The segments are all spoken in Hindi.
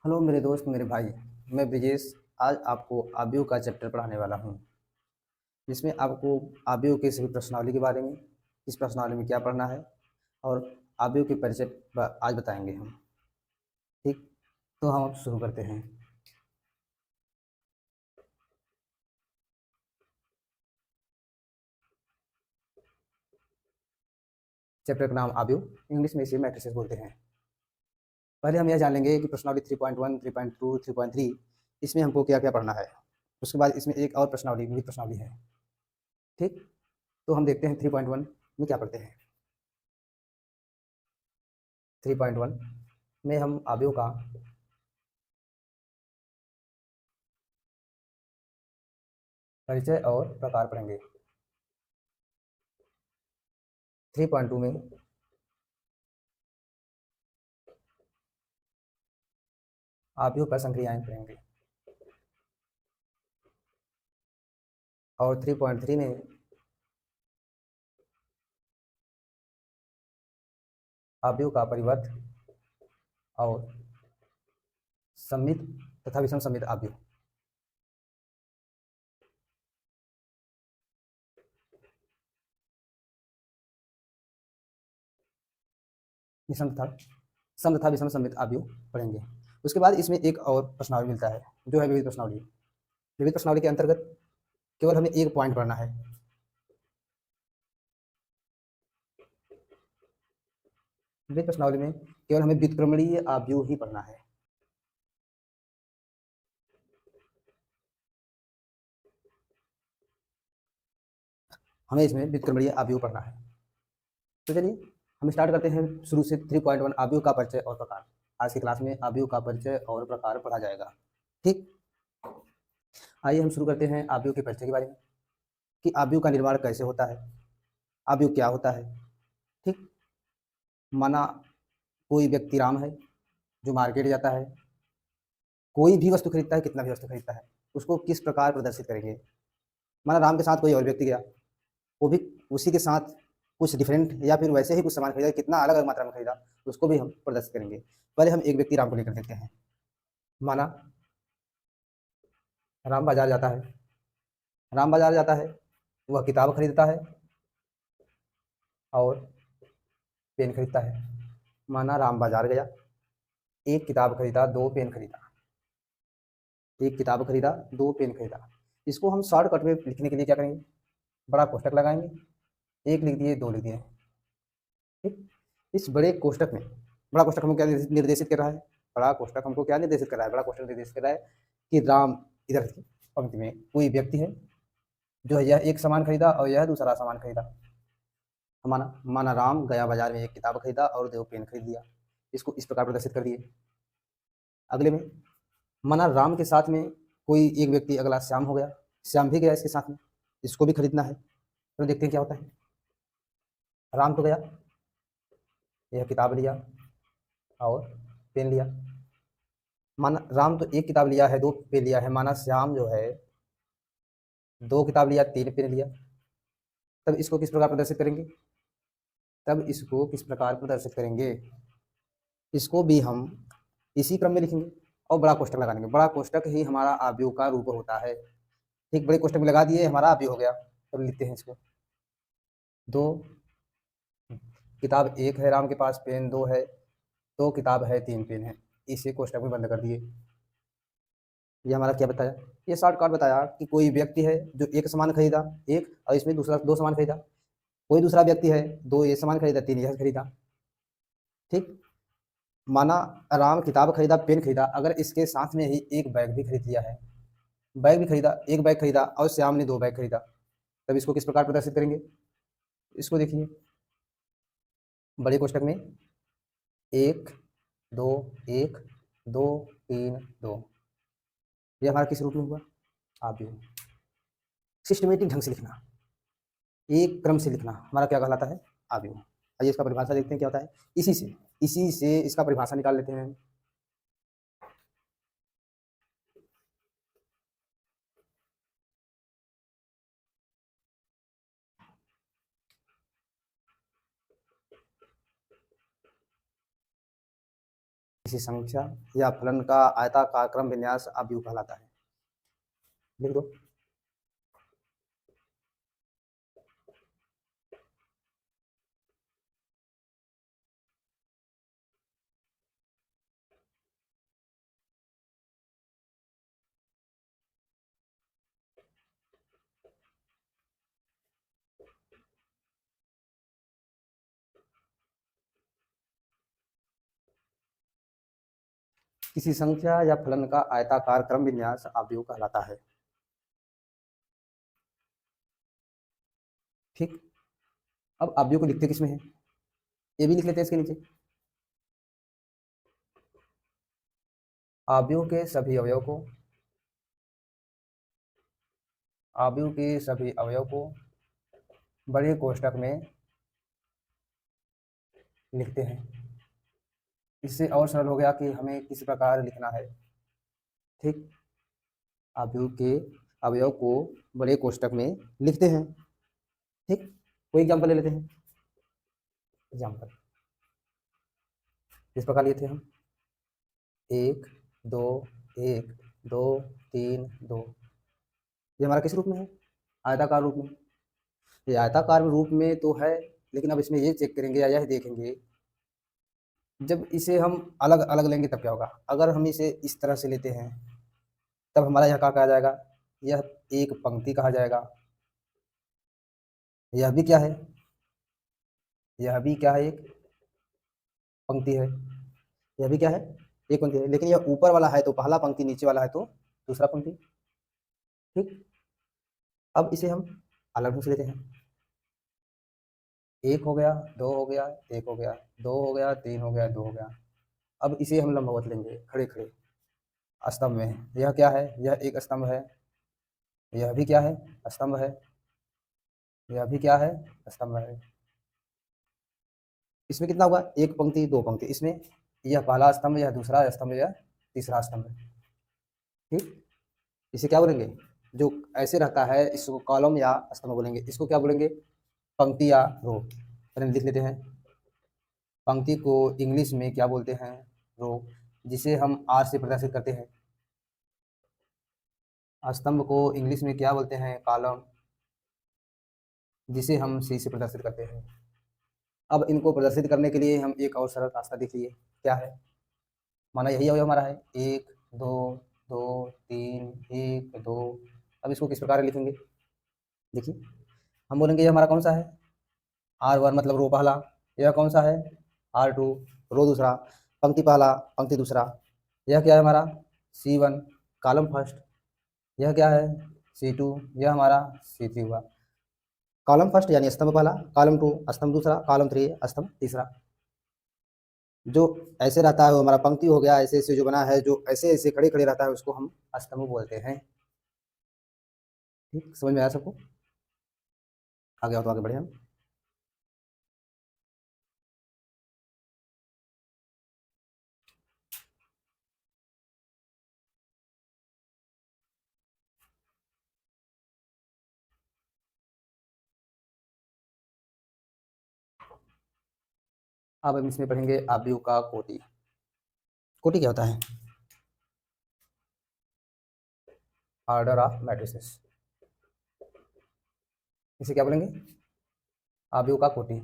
हेलो मेरे दोस्त, मेरे भाई। मैं ब्रिजेश। आज आपको आबियों का चैप्टर पढ़ाने वाला हूँ, जिसमें आपको आबियों के सभी प्रश्नावली के बारे में, इस प्रश्नावली में क्या पढ़ना है और आबियों के परिचय आज बताएंगे हम। ठीक, तो हम अब शुरू करते हैं। चैप्टर का नाम आबियो, इंग्लिश में इसे मैट्रिसेस बोलते हैं। पहले हम यह जान लेंगे कि प्रश्नावली 3.1, 3.2, 3.3 इसमें हमको क्या क्या पढ़ना है। उसके बाद इसमें एक और प्रश्नावली भी प्रश्नावली है। ठीक, तो हम देखते हैं 3.1 में क्या पढ़ते हैं। 3.1 में हम आबियों का परिचय और प्रकार पढ़ेंगे। 3.2 में आबियों पर संक्रियाएं पढ़ेंगे और 3.3 में आबियों का परिवर्त और सम्मित तथा विषम सम्मित आबियों। विषम तथा सम तथा विषम सम्मित आबियों पढ़ेंगे। उसके बाद इसमें एक और प्रश्नावली मिलता है, जो है विविध प्रश्नावली। विविध प्रश्नावली के अंतर्गत केवल हमें एक पॉइंट पढ़ना है। विविध प्रश्नावली में केवल हमें व्युत्क्रमणीय आबियों ही पढ़ना है। हमें इसमें व्युत्क्रमणीय आबियों पढ़ना है। तो चलिए हम स्टार्ट करते हैं शुरू से। 3.1 आबियों का परिचय और प्रकार। आज की क्लास में आबियों का परिचय और प्रकार पढ़ा जाएगा। ठीक, आइए हम शुरू करते हैं आबियों के परिचय के बारे में, कि आबियों का निर्माण कैसे होता है, आबियों क्या होता है। ठीक, माना कोई व्यक्ति राम है जो मार्केट जाता है, कोई भी वस्तु खरीदता है, कितना भी वस्तु खरीदता है, उसको किस प्रकार प्रदर्शित करेंगे। माना राम के साथ कोई और व्यक्ति गया, वो भी उसी के साथ कुछ डिफरेंट या फिर वैसे ही कुछ सामान खरीदा, कितना अलग अलग मात्रा में खरीदा, उसको भी हम प्रदर्शित करेंगे। पहले हम एक व्यक्ति राम को लेकर देखते हैं। माना राम बाजार जाता है, राम बाजार जाता है, वह किताब खरीदता है और पेन खरीदता है। माना राम बाजार गया, एक किताब खरीदा, दो पेन खरीदा, एक किताब खरीदा, दो पेन खरीदा। इसको हम शॉर्टकट में लिखने के लिए क्या करेंगे, बड़ा कोष्टक लगाएंगे। एक लिख दिए, दो लिख दिए। ठीक, इस बड़े कोष्टक में, बड़ा कोष्टक हमको क्या निर्देशित कर रहा है, बड़ा कोष्टक हमको क्या निर्देशित कर रहा है, बड़ा कोष्टक निर्देशित कर रहा है कि राम इधर की पंक्ति में कोई व्यक्ति है जो है यह एक सामान खरीदा और यह दूसरा सामान खरीदा। माना माना राम गया बाजार में, एक किताब खरीदा और दो पेन खरीद लिया। इसको इस प्रकार प्रदर्शित कर दिए। अगले में माना राम के साथ में कोई एक व्यक्ति अगला श्याम हो गया, श्याम भी गया इसके साथ में, इसको भी खरीदना है। तो देखते हैं क्या होता है। राम तो गया, यह किताब लिया और पेन लिया। माना राम तो एक किताब लिया है, दो पेन लिया है। माना श्याम जो है दो किताब लिया, तीन पेन लिया। तब इसको किस प्रकार प्रदर्शित करेंगे, तब इसको किस प्रकार प्रदर्शित करेंगे, इसको भी हम इसी क्रम में लिखेंगे और बड़ा कोष्टक लगा देंगे। बड़ा कोष्टक ही हमारा आव्यूह का रूप होता है। ठीक, बड़े कोष्टक में लगा दिए, हमारा आव्यूह हो गया। तब लिखते हैं इसको। दो किताब एक है राम के पास, पेन दो है, दो किताब है, तीन पेन है। इसे कोष्टक में बंद कर दिए। ये हमारा क्या बताया, ये शॉर्टकट बताया कि कोई व्यक्ति है जो एक सामान खरीदा, एक, और इसमें दूसरा दो सामान खरीदा। कोई दूसरा व्यक्ति है, दो ये सामान खरीदा, तीन यह खरीदा। ठीक, माना राम किताब खरीदा, पेन खरीदा, अगर इसके साथ में ही एक बैग भी खरीद लिया है, बैग भी खरीदा, एक बैग खरीदा और श्याम ने दो बैग खरीदा, तब इसको किस प्रकार प्रदर्शित करेंगे। इसको देखिए, बड़े कोष्टक में एक, दो, एक, दो, तीन, दो। ये हमारा किस रूप में हुआ, आव्यूह। सिस्टमेटिक ढंग से लिखना, एक क्रम से लिखना, हमारा क्या कहलाता है, आव्यूह। आइए इसका परिभाषा देखते हैं क्या होता है। इसी से इसका परिभाषा निकाल लेते हैं। किसी संख्या या फलन का आयताकार क्रम विन्यास अवयव कहलाता है। लिख दो। किसी संख्या या फलन का आयताकार क्रम विन्यास अवयव कहलाता है। ठीक। अब अवयव को लिखते किसमें है, ये भी लिख लेते हैं इसके नीचे। अवयव के सभी अवयव को, अवयव के सभी अवयव को बड़े कोष्ठक में लिखते हैं। इससे और सरल हो गया कि हमें किस प्रकार लिखना है। ठीक। अवयव के अवयव को बड़े कोष्ठक में लिखते हैं। ठीक। कोई एग्जाम्पल ले लेते हैं। एग्जाम्पल इस प्रकार लिए थे हम, 1 2 1 2 3 2। ये हमारा किस रूप में है, आयताकार रूप में। ये आयताकार रूप में तो है, लेकिन अब इसमें ये चेक करेंगे या यह देखेंगे, जब इसे हम अलग अलग लेंगे तब क्या होगा। अगर हम इसे इस तरह से लेते हैं तब हमारा यह क्या कहा जाएगा, यह एक पंक्ति कहा जाएगा। यह भी क्या है, यह भी क्या है, एक पंक्ति है। यह भी क्या है, एक पंक्ति है। लेकिन यह ऊपर वाला है तो पहला पंक्ति, नीचे वाला है तो दूसरा पंक्ति। ठीक। अब इसे हम अलग ढंग से लेते हैं। 1 हो गया, 2 हो गया, 1 हो गया, 2 हो गया, 3 हो गया, 2 हो गया। अब इसे हम लंबवत लेंगे, खड़े खड़े स्तंभ में। यह क्या है, यह एक स्तंभ है। यह भी क्या है, स्तंभ है। यह भी क्या है, स्तंभ है। इसमें कितना होगा, एक पंक्ति, दो पंक्ति। इसमें यह पहला स्तंभ, यह दूसरा स्तंभ, यह तीसरा स्तंभ है। ठीक। इसे क्या बोलेंगे, जो ऐसे रहता है इसको कॉलम या स्तंभ बोलेंगे। इसको क्या बोलेंगे, पंक्ति या रो। पहले लिख लेते हैं। पंक्ति को इंग्लिश में क्या बोलते हैं, रो, जिसे हम आर से प्रदर्शित करते हैं। स्तंभ को इंग्लिश में क्या बोलते हैं, कॉलम, जिसे हम सी से प्रदर्शित करते हैं। अब इनको प्रदर्शित करने के लिए हम एक और सरल रास्ता देखिए, क्या है। माना यही अवयव हमारा है, 1 2 2 3 1 2। अब इसको किस प्रकार लिखेंगे, देखिए। हम बोलेंगे ये हमारा कौन सा है, R1 मतलब रो पहला। यह कौन सा है, R2 रो दूसरा। पंक्ति पहला, पंक्ति दूसरा। यह क्या है हमारा, C1 कॉलम फर्स्ट। यह क्या है, C2, यह हमारा C3 हुआ। कॉलम फर्स्ट यानी स्तंभ पहला, कॉलम 2 स्तंभ दूसरा, कॉलम 3 स्तंभ तीसरा। जो ऐसे रहता है वो हमारा पंक्ति हो गया। ऐसे ऐसे जो बना है, जो ऐसे ऐसे खड़े खड़े रहता है, उसको हम स्तंभ बोलते हैं। ठीक, समझ में आया सबको। आगे आओ तो आगे बढ़े हम। अब हम इसमें पढ़ेंगे अवयव का कोटि। कोटि क्या होता है, ऑर्डर ऑफ मैट्रिसेस। इसे क्या बोलेंगे, अवयव का कोटि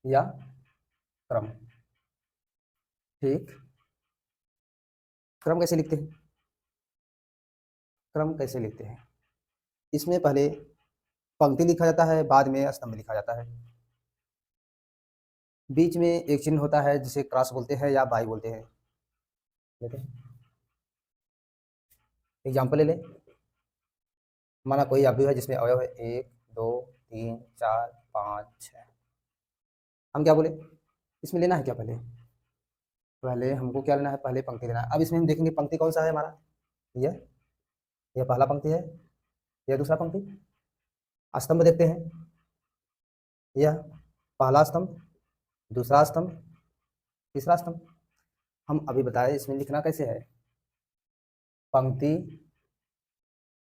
या क्रम। ठीक। क्रम कैसे लिखते हैं, क्रम कैसे लिखते हैं, इसमें पहले पंक्ति लिखा जाता है, बाद में स्तंभ लिखा जाता है। बीच में एक चिन्ह होता है जिसे क्रॉस बोलते हैं या बाई बोलते हैं। लेते हैं एग्जाम्पल ले लें। माना कोई अवयव है जिसमें अवयव है 1 2 3 4 5 6। हम क्या बोले, इसमें लेना है क्या, पहले पहले हमको क्या लेना है, पहले पंक्ति लेना है। अब इसमें हम देखेंगे पंक्ति कौन सा है हमारा, यह पहला पंक्ति है, यह दूसरा पंक्ति। स्तंभ देखते हैं, यह पहला स्तंभ, दूसरा स्तंभ, तीसरा स्तंभ। हम अभी बताए इसमें लिखना कैसे है, पंक्ति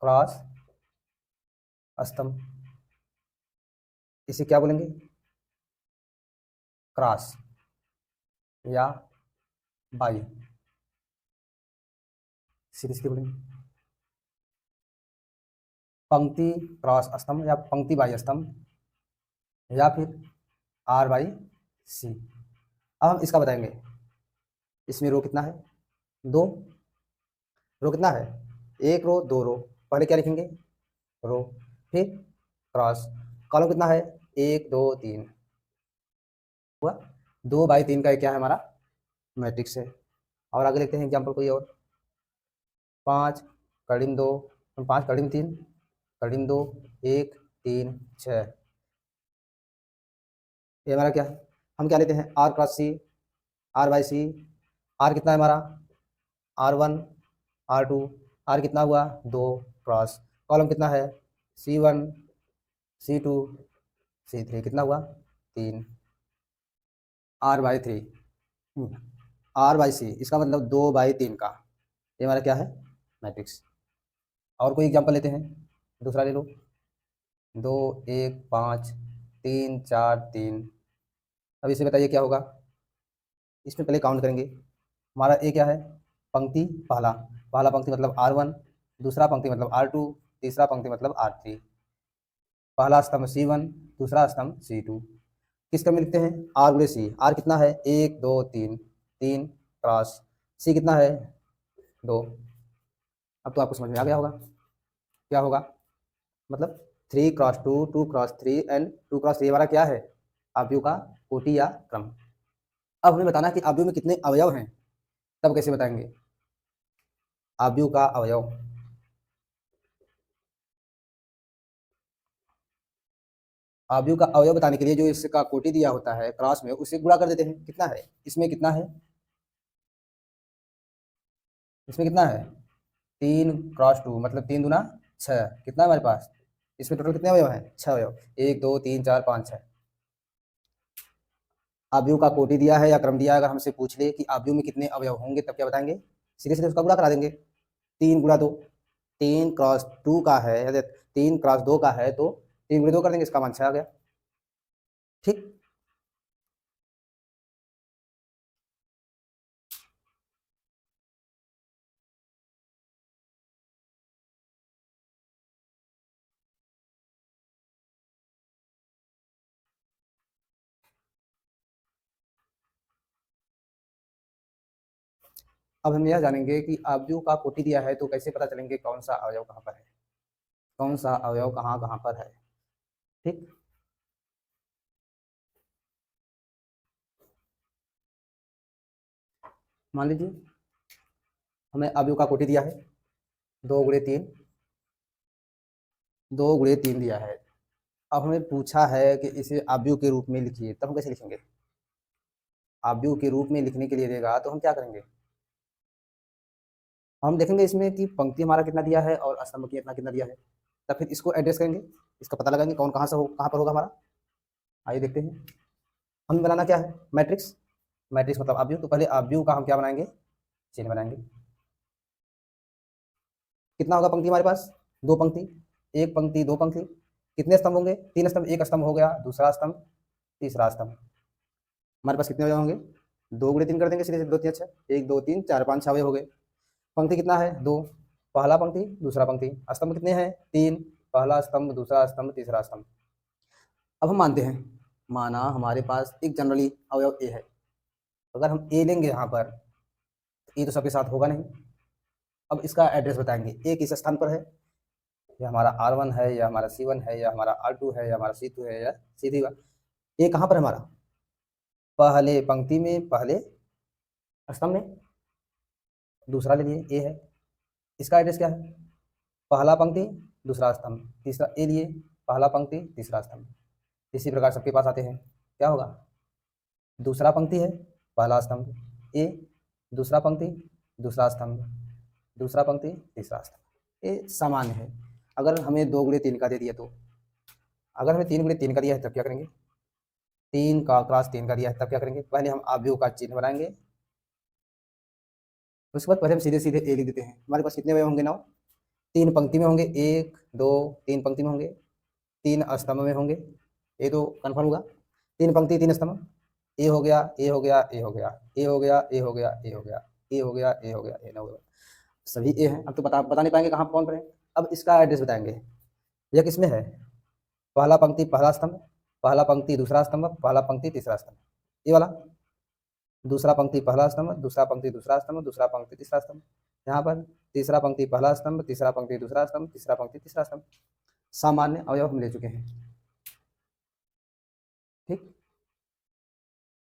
क्रॉस स्तंभ। इसे क्या बोलेंगे, क्रॉस या बाई, सीधे सीधे बोलेंगे, पंक्ति क्रॉस स्तंभ या पंक्ति बाई स्तंभ या फिर आर बाई सी। अब हम इसका बताएंगे, इसमें रो कितना है, 2, रो कितना है, 1 रो 2 रो, पहले क्या लिखेंगे, रो, फिर क्रॉस, कॉलम कितना है, 1 2 3 हुआ, 2/3 का क्या है हमारा मैट्रिक्स है। और आगे लिखते हैं एग्जाम्पल कोई और, 5 कड़िम 2, 5 कड़िम 3 कड़िम 2 1 3 6, ये हमारा क्या है, हम क्या लेते हैं, R cross C, R by C, R कितना है हमारा, R1 R2, आर कितना हुआ 2 क्रॉस, कॉलम कितना है, C1 C2 C3, कितना हुआ 3, R/3, R/C, इसका मतलब 2/3 का, ये हमारा क्या है मैट्रिक्स। और कोई एग्जांपल लेते हैं, दूसरा ले लो, 2 1 5 3 4 3, अब इसे बताइए क्या होगा, इसमें पहले काउंट करेंगे, हमारा ए क्या है, पंक्ति पहला, पहला पंक्ति मतलब R1, दूसरा पंक्ति मतलब R2, तीसरा पंक्ति मतलब R3, पहला स्तंभ C1, दूसरा स्तंभ C2, किस क्रम में लिखते हैं, R गुणे C, R कितना है 1 2 3 3 क्रॉस, C कितना है 2, अब तो आपको समझ में आ गया होगा क्या होगा, मतलब 3 क्रॉस 2 2 क्रॉस 3 एंड 2 क्रॉस 3 हमारा क्या है, आव्यूह का कोटि या क्रम। अब हमें बताना है कि आव्यूह में कितने अवयव हैं, तब कैसे बताएंगे, आव्यूह का अवयव, आव्यूह का अवयव बताने के लिए जो इसका कोटि दिया होता है क्रॉस में, उसे गुणा कर देते हैं, कितना है इसमें, कितना है इसमें, कितना है 3 क्रॉस 2 मतलब 3 दूना 6, कितना है हमारे पास, इसमें टोटल कितने अवयव हैं, 6 अवयव, 1 2 3 4 5 6। आव्यूह का कोटि दिया है या क्रम दिया है, अगर हमसे पूछ ले कि आव्यूह में कितने अवयव होंगे तब क्या बताएंगे, सीधे सीधे उसका गुणा करा देंगे, 3 गुणा 2, 3 क्रॉस 2 का है, 3 क्रॉस 2 का है तो 3 गुणे 2 कर देंगे, इसका मान 6 आ गया, ठीक। अब हम यह जानेंगे कि आव्यूह का कोटि दिया है तो कैसे पता चलेंगे कौन सा अवयव कहाँ पर है, कौन सा अवयव कहाँ कहाँ पर है, ठीक। मान लीजिए हमें आव्यूह का कोटि दिया है 2 गुणे 3, 2 गुणे 3 दिया है, अब हमें पूछा है कि इसे आव्यूह के रूप में लिखिए, तब हम कैसे लिखेंगे, आव्यूह के रूप में लिखने के लिए देगा तो हम क्या करेंगे, हम देखेंगे इसमें कि पंक्ति हमारा कितना दिया है और स्तंभ कितना कितना दिया है, तब फिर इसको एड्रेस करेंगे, इसका पता लगाएंगे कौन कहाँ से हो, कहाँ पर होगा हमारा, आइए देखते हैं। हम बनाना क्या है मैट्रिक्स, मैट्रिक्स मतलब आव्यूह, तो पहले आव्यूह का हम क्या बनाएंगे, चिन्ह बनाएंगे, कितना होगा पंक्ति हमारे पास, 2 पंक्ति, 1 पंक्ति 2 पंक्ति, कितने स्तंभ होंगे, 3 स्तंभ, एक स्तंभ हो गया, दूसरा स्तंभ, तीसरा स्तंभ, हमारे पास कितने अवयव होंगे, 2 गुणे 3 कर देंगे सीधे, 2 3 6, 1 2 3 4 5 6 अवयव हो गए, पंक्ति कितना है 2, पहला पंक्ति दूसरा पंक्ति, स्तंभ कितने हैं 3, पहला स्तंभ दूसरा स्तंभ तीसरा स्तंभ। अब हम मानते हैं, माना हमारे पास एक जनरली अवयव ए है, अगर हम ए लेंगे यहाँ पर, ए तो सबके साथ होगा नहीं, अब इसका एड्रेस बताएंगे, ए किस स्थान पर है, या हमारा R1 है या हमारा C1 है या हमारा R2 है या हमारा C2 है या C3 है, ए कहाँ पर है हमारा, पहले पंक्ति में पहले स्तंभ में, दूसरा ले लिए ए है, इसका एड्रेस क्या है, पहला पंक्ति दूसरा स्तंभ, तीसरा ए लिए पहला पंक्ति तीसरा स्तंभ, इसी प्रकार सबके पास आते हैं, क्या होगा, दूसरा पंक्ति है पहला स्तंभ, ए दूसरा पंक्ति दूसरा स्तंभ, दूसरा पंक्ति तीसरा स्तंभ, ये सामान्य है। अगर हमें 2 गुणे 3 का दे दिया तो, अगर हमें 3 गुणे 3 का दिया है तब क्या करेंगे, 3 का क्रॉस 3 का दिया है तब क्या करेंगे, पहले हम आव्यूह का चिन्ह बनाएंगे, उसके बाद पहले हम सीधे सीधे ए लिख देते हैं, हमारे पास कितने अवयव होंगे ना, 3 पंक्ति में होंगे, 1 2 3 पंक्ति में होंगे, 3 स्तंभ में होंगे, ये तो कन्फर्म होगा, 3 पंक्ति 3 स्तंभ, ए हो गया, ए हो गया, ए हो गया, ए हो गया, ए हो गया, ए हो गया, ए हो गया, ए हो गया, ए हो गया, सभी ए हैं। अब तो बता नहीं पाएंगे कहाँ कौन पर है। अब इसका एड्रेस बताएंगे, यह किसमें है, पहला पंक्ति पहला स्तंभ, पहला पंक्ति दूसरा स्तंभ, पहला पंक्ति तीसरा स्तंभ, ये वाला। दूसरा पंक्ति पहला स्तंभ, दूसरा पंक्ति दूसरा स्तंभ, दूसरा पंक्ति तीसरा स्तंभ। यहाँ पर तीसरा पंक्ति पहला स्तंभ, तीसरा पंक्ति दूसरा स्तंभ, तीसरा पंक्ति तीसरा स्तंभ। सामान्य अवयव हम ले चुके हैं।